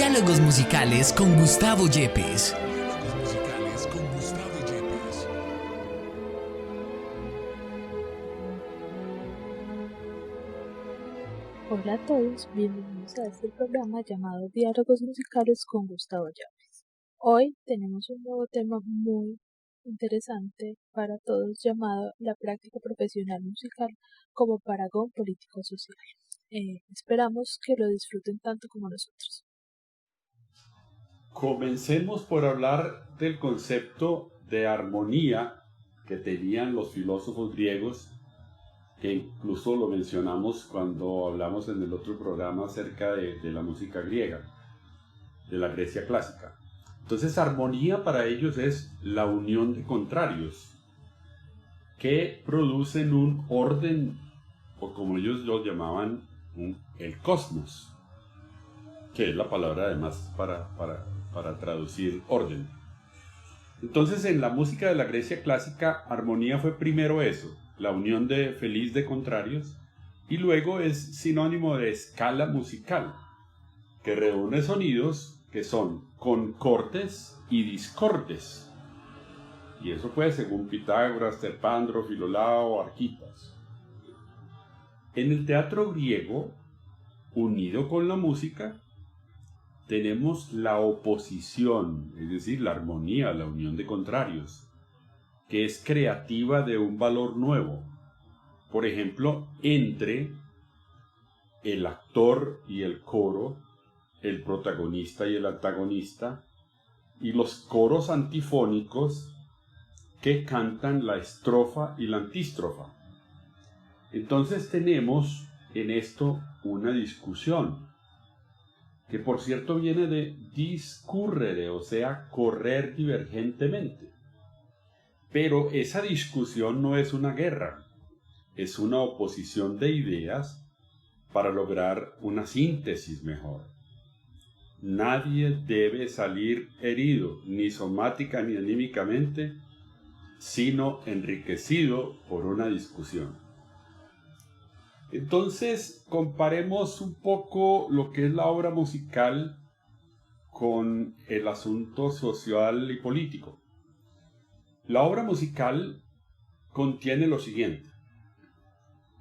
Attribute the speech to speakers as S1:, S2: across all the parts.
S1: Diálogos musicales con Gustavo Yepes.
S2: Hola a todos, bienvenidos a este programa llamado Diálogos musicales con Gustavo Yepes. Hoy tenemos un nuevo tema muy interesante para todos llamado la práctica profesional musical como parangón político-social. Esperamos que lo disfruten tanto como nosotros.
S3: Comencemos por hablar del concepto de armonía que tenían los filósofos griegos, que incluso lo mencionamos cuando hablamos en el otro programa acerca de la música griega, de la Grecia clásica. Entonces, armonía para ellos es la unión de contrarios que producen un orden, o como ellos lo llamaban, el cosmos, que es la palabra además para traducir orden. Entonces, en la música de la Grecia clásica, armonía fue primero eso, la unión feliz de contrarios, y luego es sinónimo de escala musical, que reúne sonidos que son concordes y discordes. Y eso fue según Pitágoras, Terpandro, Filolao, Arquitas. En el teatro griego, unido con la música, tenemos la oposición, es decir, la armonía, la unión de contrarios, que es creativa de un valor nuevo. Por ejemplo, entre el actor y el coro, el protagonista y el antagonista, y los coros antifónicos que cantan la estrofa y la antístrofa. Entonces tenemos en esto una discusión, que por cierto viene de discurrere, o sea, correr divergentemente. Pero esa discusión no es una guerra, es una oposición de ideas para lograr una síntesis mejor. Nadie debe salir herido, ni somática ni anímicamente, sino enriquecido por una discusión. Entonces, comparemos un poco lo que es la obra musical con el asunto social y político. La obra musical contiene lo siguiente.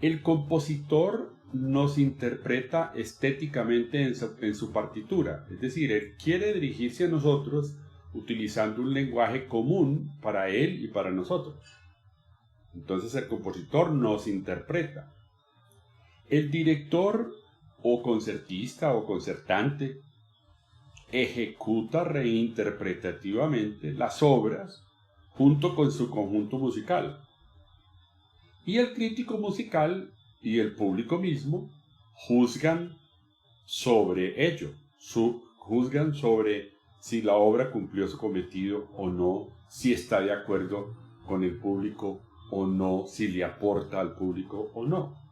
S3: El compositor nos interpreta estéticamente en su partitura, es decir, él quiere dirigirse a nosotros utilizando un lenguaje común para él y para nosotros. Entonces el compositor nos interpreta. El director o concertista o concertante ejecuta reinterpretativamente las obras junto con su conjunto musical. Y el crítico musical y el público mismo juzgan sobre ello, juzgan sobre si la obra cumplió su cometido o no, si está de acuerdo con el público o no, si le aporta al público o no.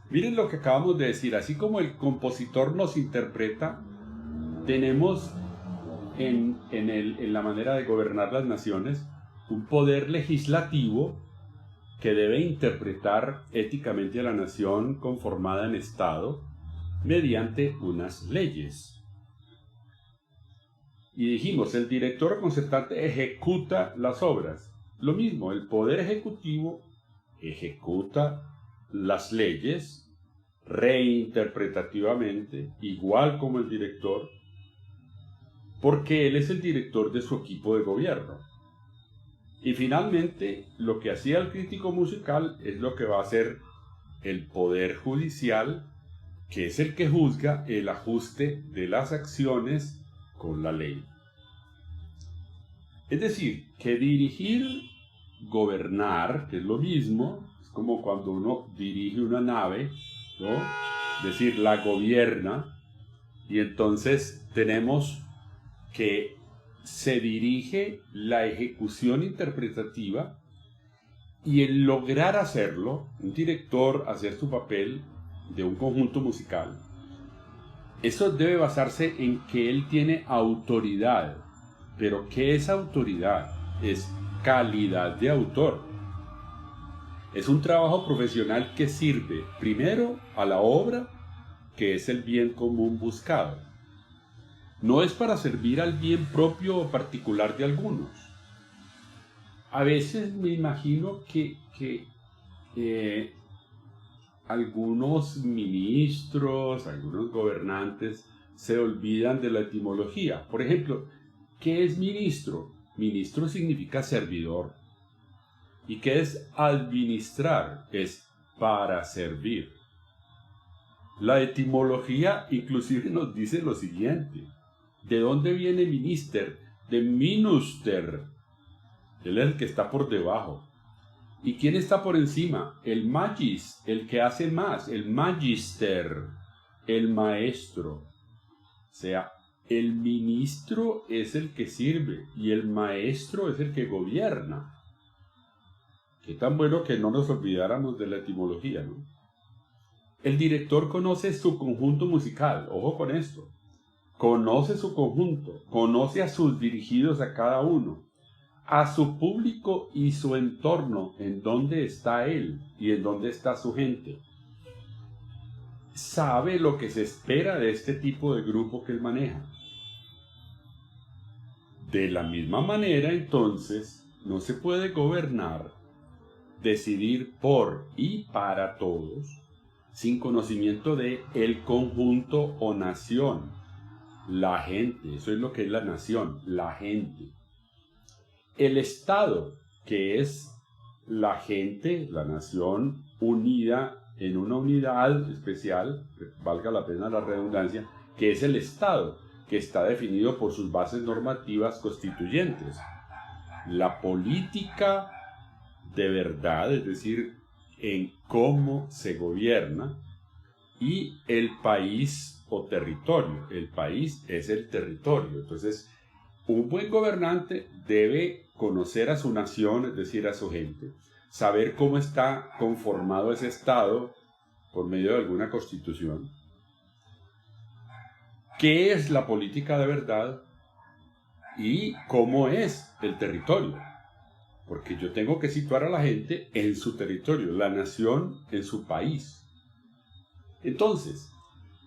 S3: Miren lo que acabamos de decir, así como el compositor nos interpreta, tenemos en la manera de gobernar las naciones un poder legislativo que debe interpretar éticamente a la nación conformada en Estado mediante unas leyes. Y dijimos, el director o concertante ejecuta las obras. Lo mismo, el poder ejecutivo ejecuta las leyes reinterpretativamente, igual como el director, porque él es el director de su equipo de gobierno. Y finalmente, lo que hacía el crítico musical es lo que va a hacer el poder judicial, que es el que juzga el ajuste de las acciones con la ley. Es decir, que dirigir, gobernar, que es lo mismo, es como cuando uno dirige una nave, ¿no? Es decir, la gobierna, y entonces tenemos que se dirige la ejecución interpretativa, y el lograr hacerlo, un director hacer su papel de un conjunto musical, eso debe basarse en que él tiene autoridad. Pero ¿qué es autoridad? Es calidad de autor. Es un trabajo profesional que sirve primero a la obra, que es el bien común buscado. no es para servir al bien propio o particular de algunos. A veces me imagino que algunos ministros, algunos gobernantes se olvidan de la etimología. Por ejemplo, ¿qué es ministro? Ministro significa servidor. ¿Y qué es administrar? Es para servir. La etimología inclusive nos dice lo siguiente. ¿De dónde viene minister? De minuster. Él es el que está por debajo. ¿Y quién está por encima? El magis, el que hace más, el magister, el maestro. O sea, el ministro es el que sirve y el maestro es el que gobierna. Qué tan bueno que no nos olvidáramos de la etimología, ¿no? El director conoce su conjunto musical, ojo con esto. Conoce su conjunto, conoce a sus dirigidos a cada uno, a su público y su entorno, en dónde está él y en dónde está su gente. Sabe lo que se espera de este tipo de grupo que él maneja. De la misma manera, entonces, no se puede gobernar, decidir por y para todos, sin conocimiento de el conjunto o nación, la gente. Eso es lo que es la nación, la gente. El Estado, que es la gente, la nación unida en una unidad especial, valga la pena la redundancia, que es el Estado, que está definido por sus bases normativas constituyentes. La política de verdad, es decir, en cómo se gobierna, y el país o territorio. El país es el territorio. Entonces, un buen gobernante debe conocer a su nación, es decir, a su gente, saber cómo está conformado ese Estado por medio de alguna constitución, qué es la política de verdad y cómo es el territorio. Porque yo tengo que situar a la gente en su territorio, la nación en su país. Entonces,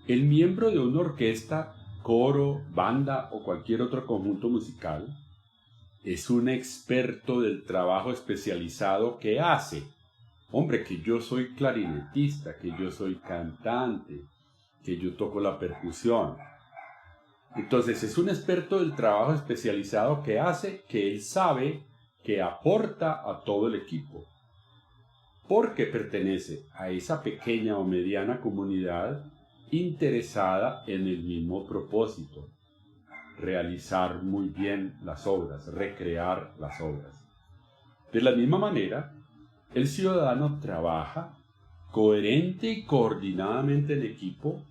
S3: el miembro de una orquesta, coro, banda o cualquier otro conjunto musical es un experto del trabajo especializado que hace. Hombre, que yo soy clarinetista, que yo soy cantante, que yo toco la percusión. Entonces, es un experto del trabajo especializado que hace, que él sabe, que aporta a todo el equipo. Porque pertenece a esa pequeña o mediana comunidad interesada en el mismo propósito: realizar muy bien las obras, recrear las obras. De la misma manera, el ciudadano trabaja coherente y coordinadamente en equipo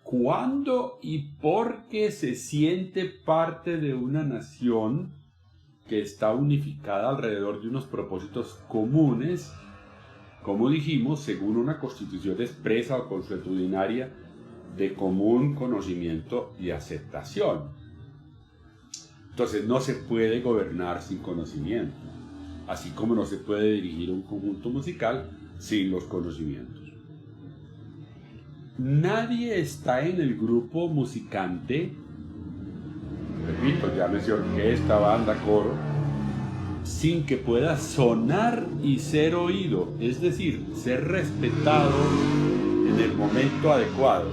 S3: cuando y porque se siente parte de una nación que está unificada alrededor de unos propósitos comunes, como dijimos, según una constitución expresa o consuetudinaria de común conocimiento y aceptación. Entonces no se puede gobernar sin conocimiento, así como no se puede dirigir un conjunto musical sin los conocimientos. Nadie está en el grupo musicante, repito, llámese orquesta, banda, coro, sin que pueda sonar y ser oído, es decir, ser respetado en el momento adecuado.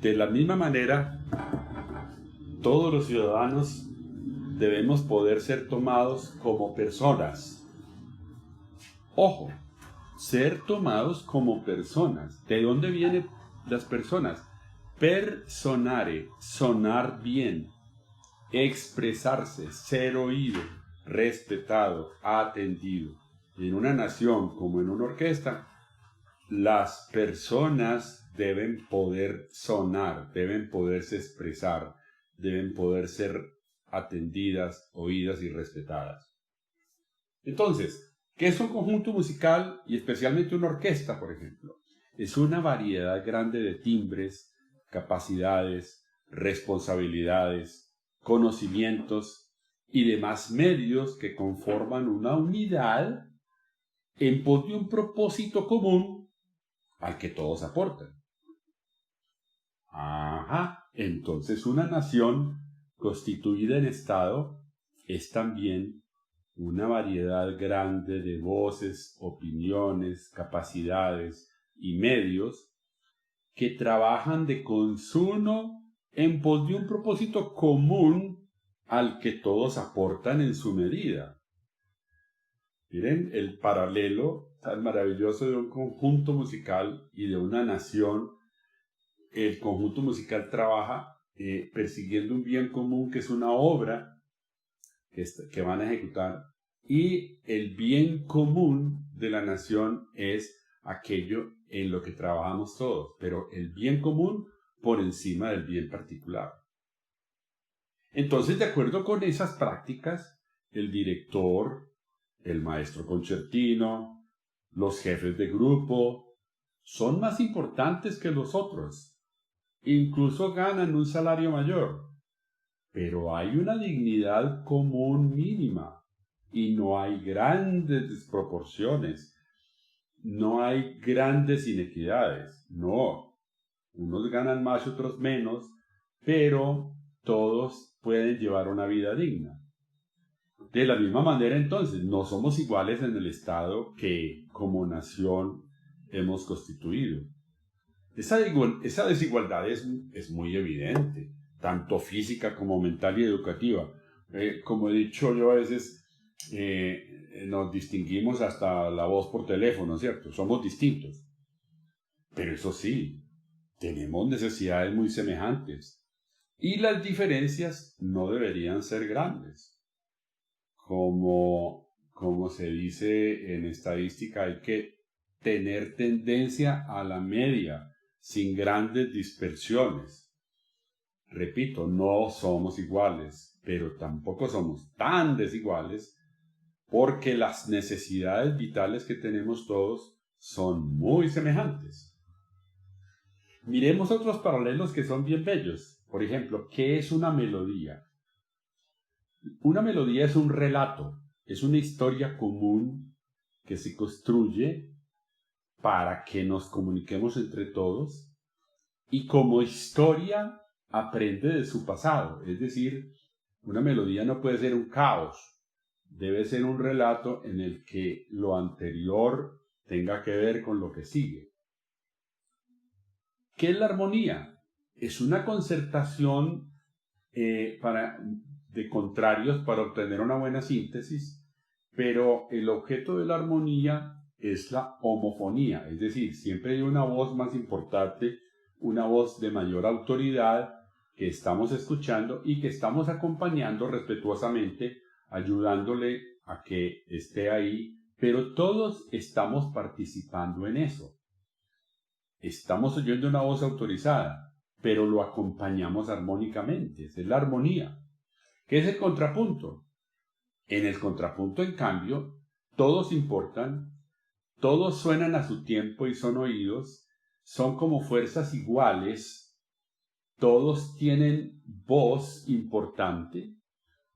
S3: De la misma manera, todos los ciudadanos debemos poder ser tomados como personas. Ojo, ser tomados como personas. ¿De dónde vienen las personas? Personare, sonar bien, expresarse, ser oído, respetado, atendido. En una nación como en una orquesta, las personas deben poder sonar, deben poderse expresar, deben poder ser atendidas, oídas y respetadas. Entonces, ¿qué es un conjunto musical y especialmente una orquesta, por ejemplo? Es una variedad grande de timbres, capacidades, responsabilidades, conocimientos y demás medios que conforman una unidad en pos de un propósito común al que todos aportan. Ajá, entonces una nación constituida en Estado es también una variedad grande de voces, opiniones, capacidades y medios que trabajan de consuno en pos de un propósito común al que todos aportan en su medida. Miren el paralelo tan maravilloso de un conjunto musical y de una nación. El conjunto musical trabaja persiguiendo un bien común que es una obra que van a ejecutar, y el bien común de la nación es aquello en lo que trabajamos todos, pero el bien común por encima del bien particular. Entonces, de acuerdo con esas prácticas, el director, el maestro concertino, los jefes de grupo, son más importantes que los otros. Incluso ganan un salario mayor. Pero hay una dignidad común mínima y no hay grandes desproporciones, no hay grandes inequidades. No, unos ganan más y otros menos, pero todos pueden llevar una vida digna. De la misma manera, entonces, no somos iguales en el estado que como nación hemos constituido. Esa desigualdad es muy evidente, tanto física como mental y educativa. Como he dicho yo, a veces nos distinguimos hasta la voz por teléfono, ¿cierto? Somos distintos. Pero eso sí, tenemos necesidades muy semejantes. Y las diferencias no deberían ser grandes. Como se dice en estadística, hay que tener tendencia a la media, sin grandes dispersiones. Repito, no somos iguales, pero tampoco somos tan desiguales, porque las necesidades vitales que tenemos todos son muy semejantes. Miremos otros paralelos que son bien bellos. Por ejemplo, ¿qué es una melodía? Una melodía es un relato, es una historia común que se construye para que nos comuniquemos entre todos, y como historia aprende de su pasado. Es decir, una melodía no puede ser un caos, debe ser un relato en el que lo anterior tenga que ver con lo que sigue. ¿Qué es la armonía? Es una concertación de contrarios para obtener una buena síntesis, pero el objeto de la armonía es la homofonía, es decir, siempre hay una voz más importante, una voz de mayor autoridad que estamos escuchando y que estamos acompañando respetuosamente, ayudándole a que esté ahí, pero todos estamos participando en eso. Estamos oyendo una voz autorizada, pero lo acompañamos armónicamente, esa es la armonía. ¿Qué es el contrapunto? En el contrapunto, en cambio, todos importan, todos suenan a su tiempo y son oídos, son como fuerzas iguales, todos tienen voz importante,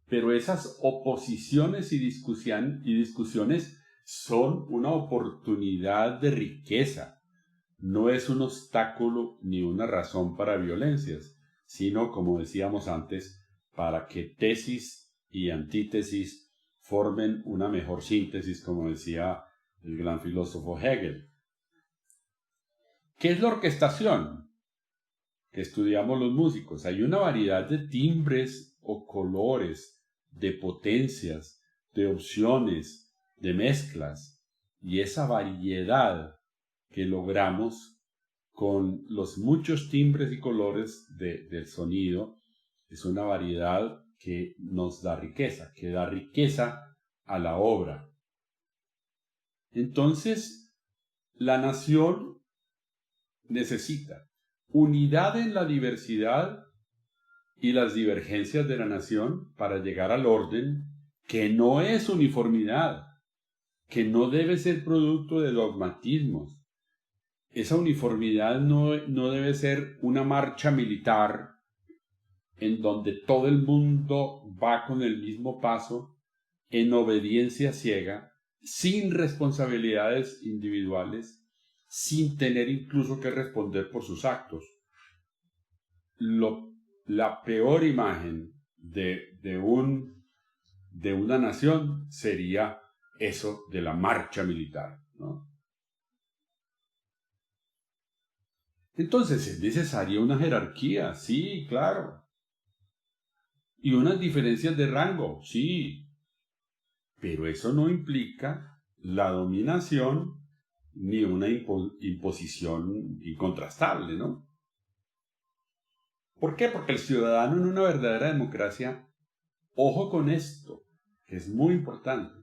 S3: pero esas oposiciones y discusiones son una oportunidad de riqueza. No es un obstáculo ni una razón para violencias, sino, como decíamos antes, para que tesis y antítesis formen una mejor síntesis, como decía el gran filósofo Hegel. ¿Qué es la orquestación? Que estudiamos los músicos. Hay una variedad de timbres o colores, de potencias, de opciones, de mezclas, y esa variedad que logramos con los muchos timbres y colores del sonido es una variedad que nos da riqueza, que da riqueza a la obra. Entonces, la nación necesita unidad en la diversidad y las divergencias de la nación para llegar al orden, que no es uniformidad, que no debe ser producto de dogmatismos. Esa uniformidad no debe ser una marcha militar en donde todo el mundo va con el mismo paso, en obediencia ciega, sin responsabilidades individuales, sin tener incluso que responder por sus actos. la peor imagen de una nación sería eso de la marcha militar, ¿no? Entonces, ¿es necesaria una jerarquía? Sí, claro. ¿Y unas diferencias de rango? Sí. Pero eso no implica la dominación ni una imposición incontrastable, ¿no? ¿Por qué? Porque el ciudadano en una verdadera democracia, ojo con esto, que es muy importante,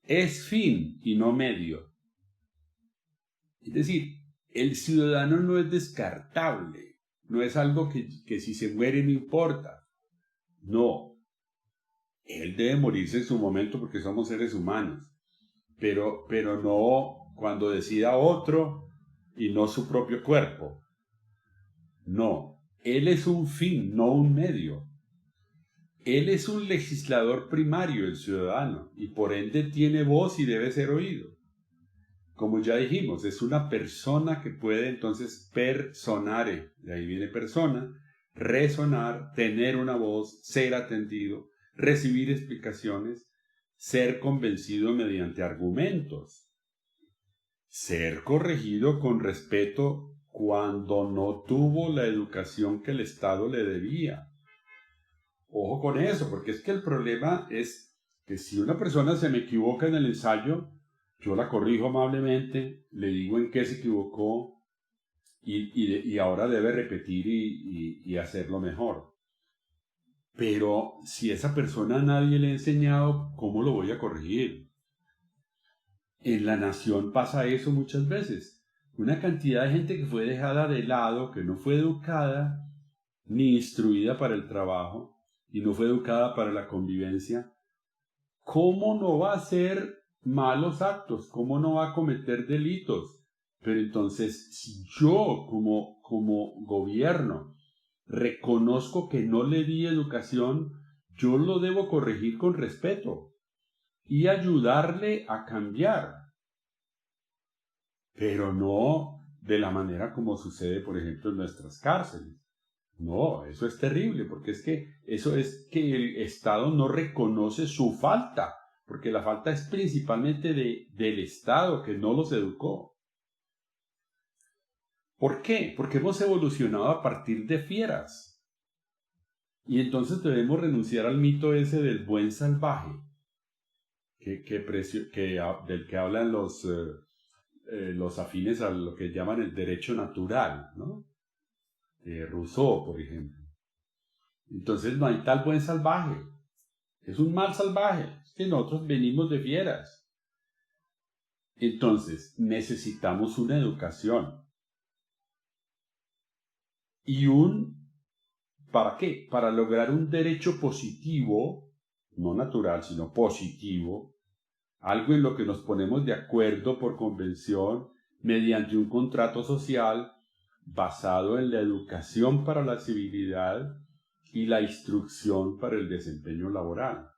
S3: es fin y no medio. Es decir, el ciudadano no es descartable, no es algo que si se muere no importa. No, él debe morirse en su momento porque somos seres humanos, pero no cuando decida otro y no su propio cuerpo. No, él es un fin, no un medio. Él es un legislador primario, el ciudadano, y por ende tiene voz y debe ser oído. Como ya dijimos, es una persona que puede entonces personare, de ahí viene persona, resonar, tener una voz, ser atendido, recibir explicaciones, ser convencido mediante argumentos, ser corregido con respeto cuando no tuvo la educación que el Estado le debía. Ojo con eso, porque es que el problema es que si una persona se me equivoca en el ensayo, yo la corrijo amablemente, le digo en qué se equivocó y ahora debe repetir y hacerlo mejor. Pero si esa persona a nadie le ha enseñado, ¿cómo lo voy a corregir? En la nación pasa eso muchas veces. Una cantidad de gente que fue dejada de lado, que no fue educada ni instruida para el trabajo y no fue educada para la convivencia, ¿cómo no va a hacer malos actos? ¿Cómo no va a cometer delitos? Pero entonces, si yo como gobierno reconozco que no le di educación, yo lo debo corregir con respeto y ayudarle a cambiar. Pero no de la manera como sucede, por ejemplo, en nuestras cárceles. No, eso es terrible, porque es que eso es que el Estado no reconoce su falta, porque la falta es principalmente del Estado, que no los educó. ¿Por qué? Porque hemos evolucionado a partir de fieras. Y entonces debemos renunciar al mito ese del buen salvaje, del que hablan los afines a lo que llaman el derecho natural, ¿no? Rousseau, por ejemplo. Entonces no hay tal buen salvaje. Es un mal salvaje. Es que nosotros venimos de fieras. Entonces necesitamos una educación. ¿Para qué? Para lograr un derecho positivo, no natural, sino positivo, algo en lo que nos ponemos de acuerdo por convención mediante un contrato social basado en la educación para la civilidad y la instrucción para el desempeño laboral.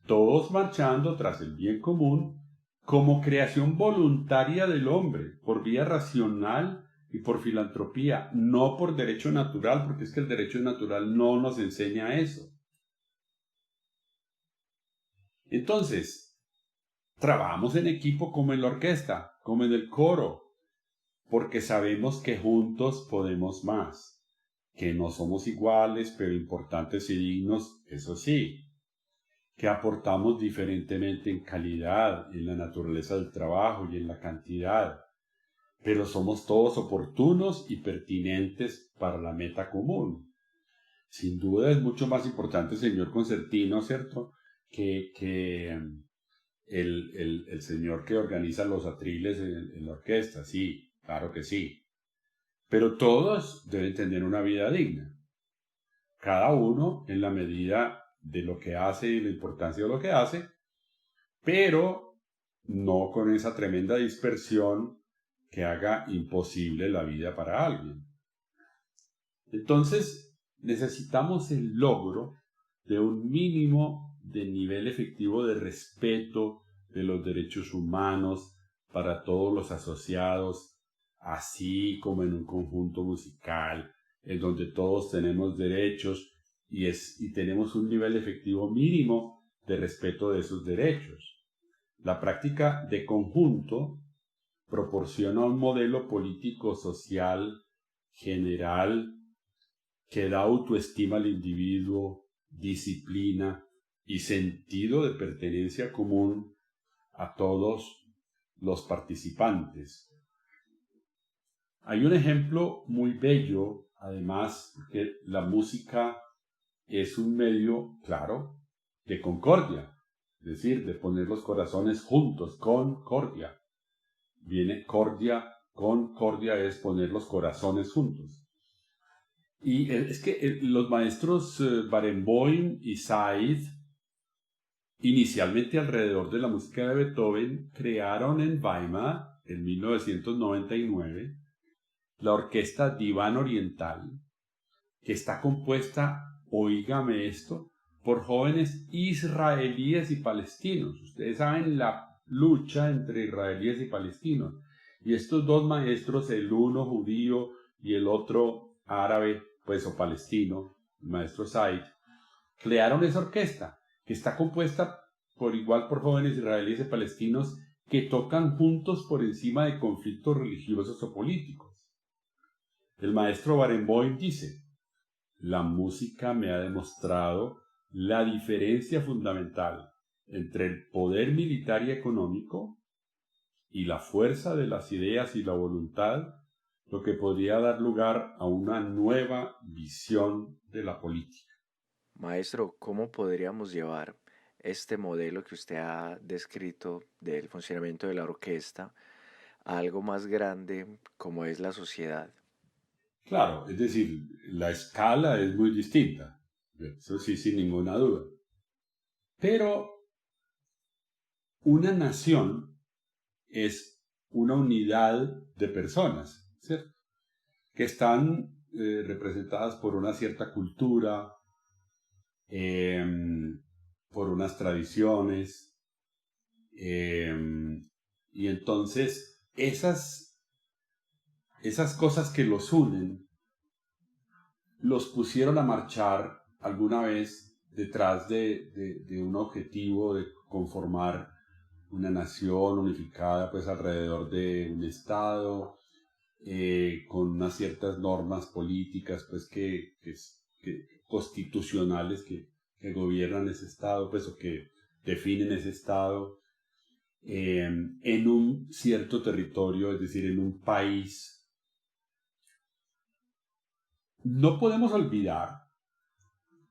S3: Todos marchando tras el bien común como creación voluntaria del hombre, por vía racional y por filantropía, no por derecho natural, porque es que el derecho natural no nos enseña eso. Entonces, trabajamos en equipo como en la orquesta, como en el coro, porque sabemos que juntos podemos más, que no somos iguales, pero importantes y dignos, eso sí, que aportamos diferentemente en calidad, en la naturaleza del trabajo y en la cantidad, pero somos todos oportunos y pertinentes para la meta común. Sin duda es mucho más importante el señor concertino, ¿cierto?, que el señor que organiza los atriles en la orquesta, sí, claro que sí. Pero todos deben tener una vida digna. Cada uno en la medida de lo que hace y la importancia de lo que hace, pero no con esa tremenda dispersión que haga imposible la vida para alguien. Entonces, necesitamos el logro de un mínimo de nivel efectivo de respeto de los derechos humanos para todos los asociados, así como en un conjunto musical, en donde todos tenemos derechos y tenemos un nivel efectivo mínimo de respeto de esos derechos. La práctica de conjunto proporciona un modelo político-social general que da autoestima al individuo, disciplina y sentido de pertenencia común a todos los participantes. Hay un ejemplo muy bello, además, que la música es un medio, claro, de concordia, es decir, de poner los corazones juntos, concordia. Viene cordia, concordia es poner los corazones juntos. Y es que los maestros Barenboim y Said, inicialmente alrededor de la música de Beethoven, crearon en Weimar, en 1999, la orquesta Diván Oriental, que está compuesta, oígame esto, por jóvenes israelíes y palestinos. Ustedes saben la lucha entre israelíes y palestinos. Y estos dos maestros, el uno judío y el otro árabe, pues o palestino, el maestro Said, crearon esa orquesta, que está compuesta por igual por jóvenes israelíes y palestinos que tocan juntos por encima de conflictos religiosos o políticos. El maestro Barenboim dice: la música me ha demostrado la diferencia fundamental entre el poder militar y económico y la fuerza de las ideas y la voluntad, lo que podría dar lugar a una nueva visión de la política.
S4: Maestro, ¿cómo podríamos llevar este modelo que usted ha descrito del funcionamiento de la orquesta a algo más grande como es la sociedad?
S3: Claro, es decir, la escala es muy distinta, eso sí, sin ninguna duda. Pero una nación es una unidad de personas, ¿cierto? Que están representadas por una cierta cultura, por unas tradiciones, y entonces esas cosas que los unen, los pusieron a marchar alguna vez detrás de un objetivo de conformar una nación unificada, pues alrededor de un estado, con unas ciertas normas políticas, pues que constitucionales que gobiernan ese estado, pues o que definen ese estado, en un cierto territorio, es decir, en un país. No podemos olvidar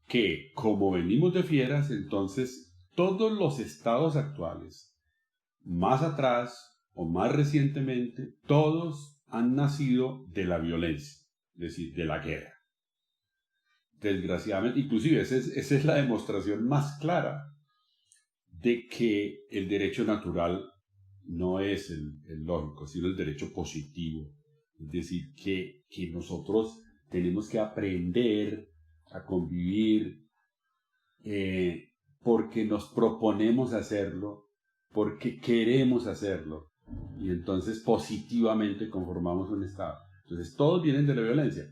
S3: que, como venimos de fieras, entonces todos los estados actuales, más atrás o más recientemente, todos han nacido de la violencia, es decir, de la guerra. Desgraciadamente, inclusive esa es la demostración más clara de que el derecho natural no es el lógico, sino el derecho positivo. Es decir, que nosotros tenemos que aprender a convivir porque nos proponemos hacerlo, porque queremos hacerlo, y entonces positivamente conformamos un estado. Entonces todos vienen de la violencia,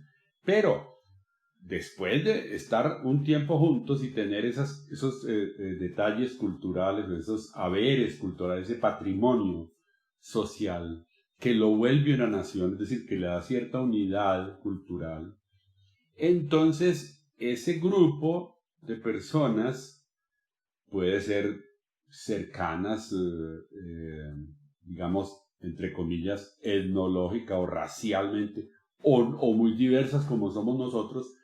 S3: pero después de estar un tiempo juntos y tener esos detalles culturales, esos haberes culturales, ese patrimonio social que lo vuelve una nación, es decir, que le da cierta unidad cultural, entonces ese grupo de personas puede ser cercanas, digamos, entre comillas, etnológica o racialmente, o muy diversas como somos nosotros,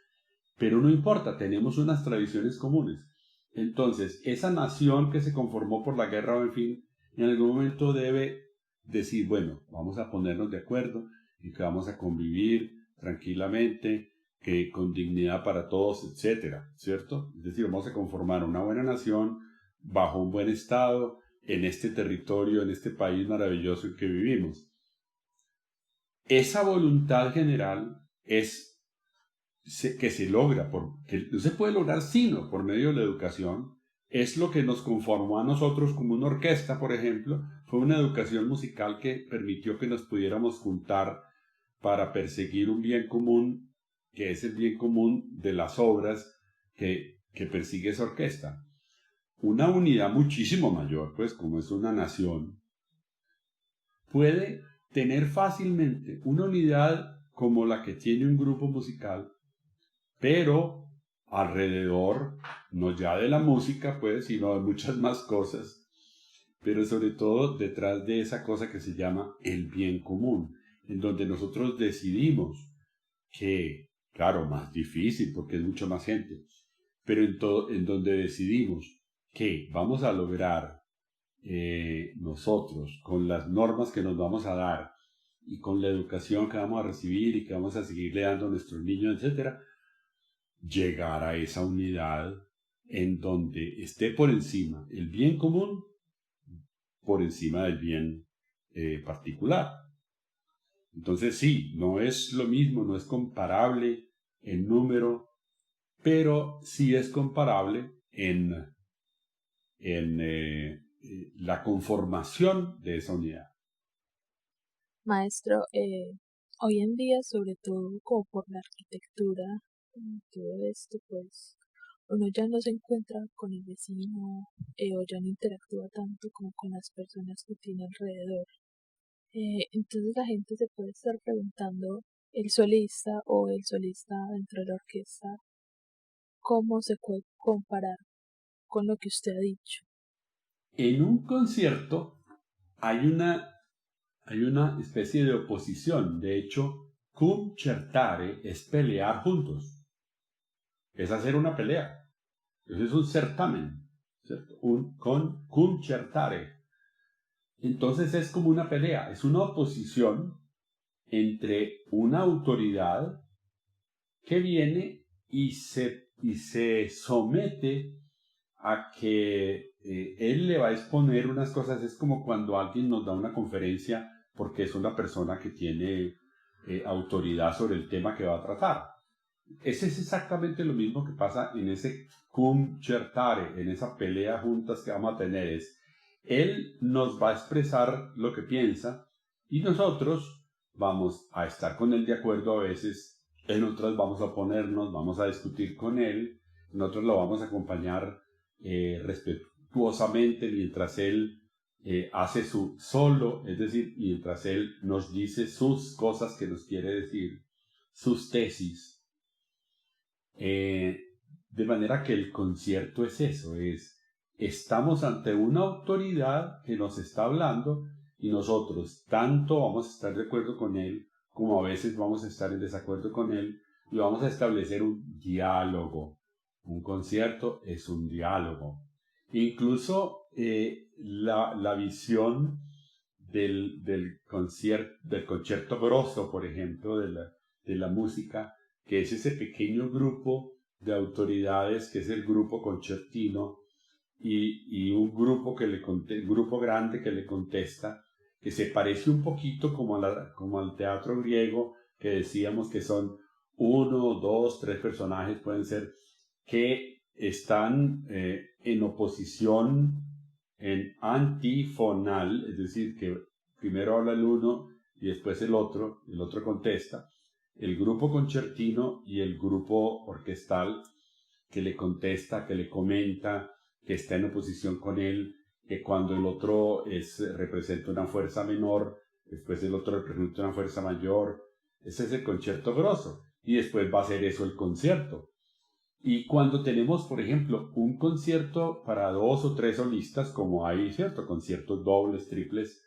S3: pero no importa, tenemos unas tradiciones comunes. Entonces, esa nación que se conformó por la guerra, o en fin, en algún momento debe decir, bueno, vamos a ponernos de acuerdo y que vamos a convivir tranquilamente, que con dignidad para todos, etcétera, ¿cierto? Es decir, vamos a conformar una buena nación bajo un buen estado en este territorio, en este país maravilloso en que vivimos. Esa voluntad general es que se logra, que no se puede lograr sino por medio de la educación, es lo que nos conformó a nosotros como una orquesta, por ejemplo. Fue una educación musical que permitió que nos pudiéramos juntar para perseguir un bien común que es el bien común de las obras que persigue esa orquesta. Una unidad muchísimo mayor, pues como es una nación, puede tener fácilmente una unidad como la que tiene un grupo musical, pero alrededor, no ya de la música, pues, sino de muchas más cosas, pero sobre todo detrás de esa cosa que se llama el bien común, en donde nosotros decidimos que, claro, más difícil porque es mucho más gente, pero en donde decidimos que vamos a lograr nosotros, con las normas que nos vamos a dar y con la educación que vamos a recibir y que vamos a seguirle dando a nuestros niños, etc., llegar a esa unidad en donde esté por encima el bien común, por encima del bien particular. Entonces sí, no es lo mismo, no es comparable en número, pero sí es comparable en la conformación de esa unidad.
S2: Maestro, hoy en día, sobre todo como por la arquitectura y todo esto, pues uno ya no se encuentra con el vecino o ya no interactúa tanto como con las personas que tiene alrededor. Entonces la gente se puede estar preguntando, el solista o el solista dentro de la orquesta, ¿cómo se puede comparar con lo que usted ha dicho?
S3: En un concierto hay una especie de oposición. De hecho, concertare es pelear juntos. Es hacer una pelea. Eso es un certamen, ¿cierto? Concertare. Entonces es como una pelea, es una oposición entre una autoridad que viene y se somete a que él le va a exponer unas cosas. Es como cuando alguien nos da una conferencia porque es una persona que tiene autoridad sobre el tema que va a tratar. Ese es exactamente lo mismo que pasa en ese concertare, en esa pelea juntas que vamos a tener. Él nos va a expresar lo que piensa y nosotros vamos a estar con él de acuerdo a veces, en otras vamos a oponernos, vamos a discutir con él, en otras lo vamos a acompañar respetuosamente mientras él hace su solo, es decir, mientras él nos dice sus cosas que nos quiere decir, sus tesis. De manera que el concierto es eso, estamos ante una autoridad que nos está hablando y nosotros tanto vamos a estar de acuerdo con él como a veces vamos a estar en desacuerdo con él y vamos a establecer un diálogo. Un concierto es un diálogo. Incluso la visión del concierto grosso, por ejemplo, de la música, que es ese pequeño grupo de autoridades que es el grupo concertino y un grupo grupo grande que le contesta, que se parece un poquito como al teatro griego, que decíamos que son 1, 2, 3 personajes, pueden ser, que están en oposición, en antifonal, es decir, que primero habla el uno y después el otro contesta. El grupo concertino y el grupo orquestal que le contesta, que le comenta, que está en oposición con él, que cuando el otro representa una fuerza menor, después el otro representa una fuerza mayor. Ese es el concierto grosso. Y después va a ser eso el concierto. Y cuando tenemos, por ejemplo, un concierto para 2 o 3 solistas, como hay, ¿cierto? Conciertos dobles, triples.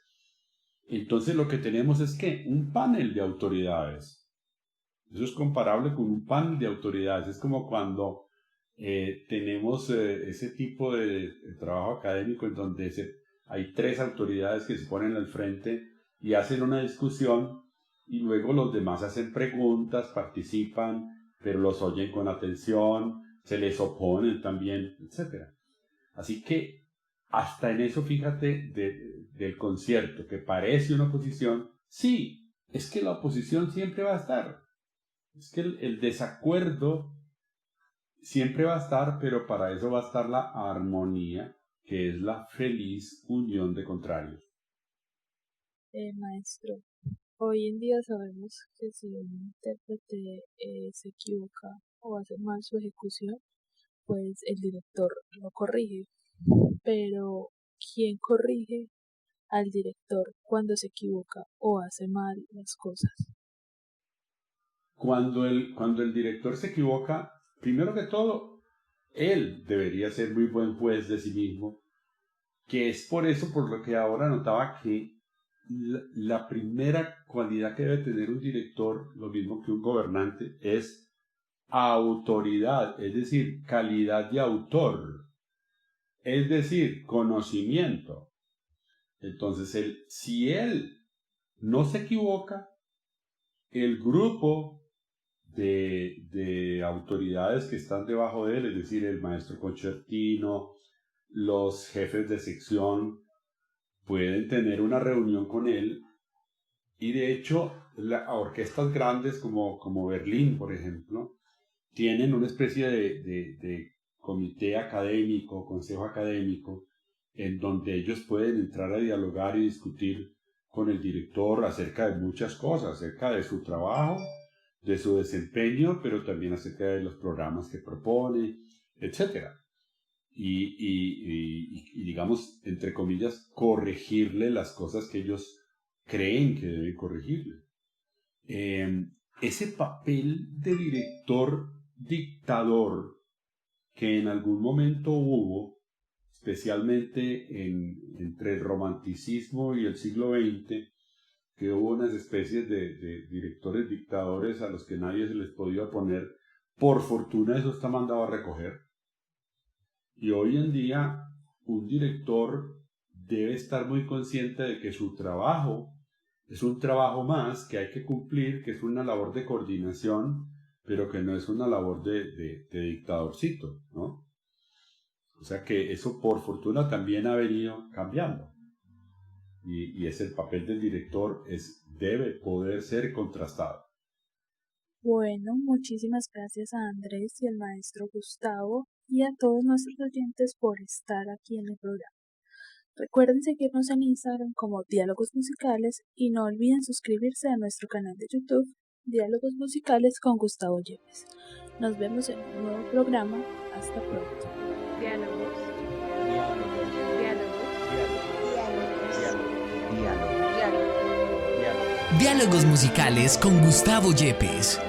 S3: Entonces lo que tenemos es que un panel de autoridades. Eso es comparable con un panel de autoridades. Es como cuando tenemos ese tipo de trabajo académico en donde hay 3 autoridades que se ponen al frente y hacen una discusión y luego los demás hacen preguntas, participan, pero los oyen con atención, se les oponen también, etc. Así que hasta en eso, fíjate, del concierto, que parece una oposición, sí, es que la oposición siempre va a estar. Es que el desacuerdo siempre va a estar, pero para eso va a estar la armonía, que es la feliz unión de contrarios.
S2: Maestro, Hoy en día sabemos que si un intérprete se equivoca o hace mal su ejecución, pues el director lo corrige. Pero ¿quién corrige al director cuando se equivoca o hace mal las cosas?
S3: Cuando el director se equivoca, primero que todo, él debería ser muy buen juez de sí mismo, que es por eso por lo que ahora notaba que la primera cualidad que debe tener un director, lo mismo que un gobernante, es autoridad, es decir, calidad de autor, es decir, conocimiento. Entonces, si él no se equivoca, el grupo de autoridades que están debajo de él, es decir, el maestro concertino, los jefes de sección, pueden tener una reunión con él, y de hecho orquestas grandes como Berlín, por ejemplo, tienen una especie de comité académico, consejo académico, en donde ellos pueden entrar a dialogar y discutir con el director acerca de muchas cosas, acerca de su trabajo, de su desempeño, pero también acerca de los programas que propone, etc. Y digamos, entre comillas, corregirle las cosas que ellos creen que deben corregirle. Ese papel de director dictador que en algún momento hubo, especialmente entre el romanticismo y el siglo XX, que hubo unas especies de directores dictadores a los que nadie se les podía oponer. Por fortuna eso está mandado a recoger. Y hoy en día un director debe estar muy consciente de que su trabajo es un trabajo más que hay que cumplir, que es una labor de coordinación, pero que no es una labor de dictadorcito, ¿no? O sea que eso por fortuna también ha venido cambiando. Y es el papel del director, debe poder ser contrastado.
S2: Bueno, muchísimas gracias a Andrés y al maestro Gustavo y a todos nuestros oyentes por estar aquí en el programa. Recuerden seguirnos en Instagram como Diálogos Musicales y no olviden suscribirse a nuestro canal de YouTube Diálogos Musicales con Gustavo Yepes. Nos vemos en un nuevo programa. Hasta pronto.
S5: Diálogos.
S1: Diálogos Musicales con Gustavo Yepes.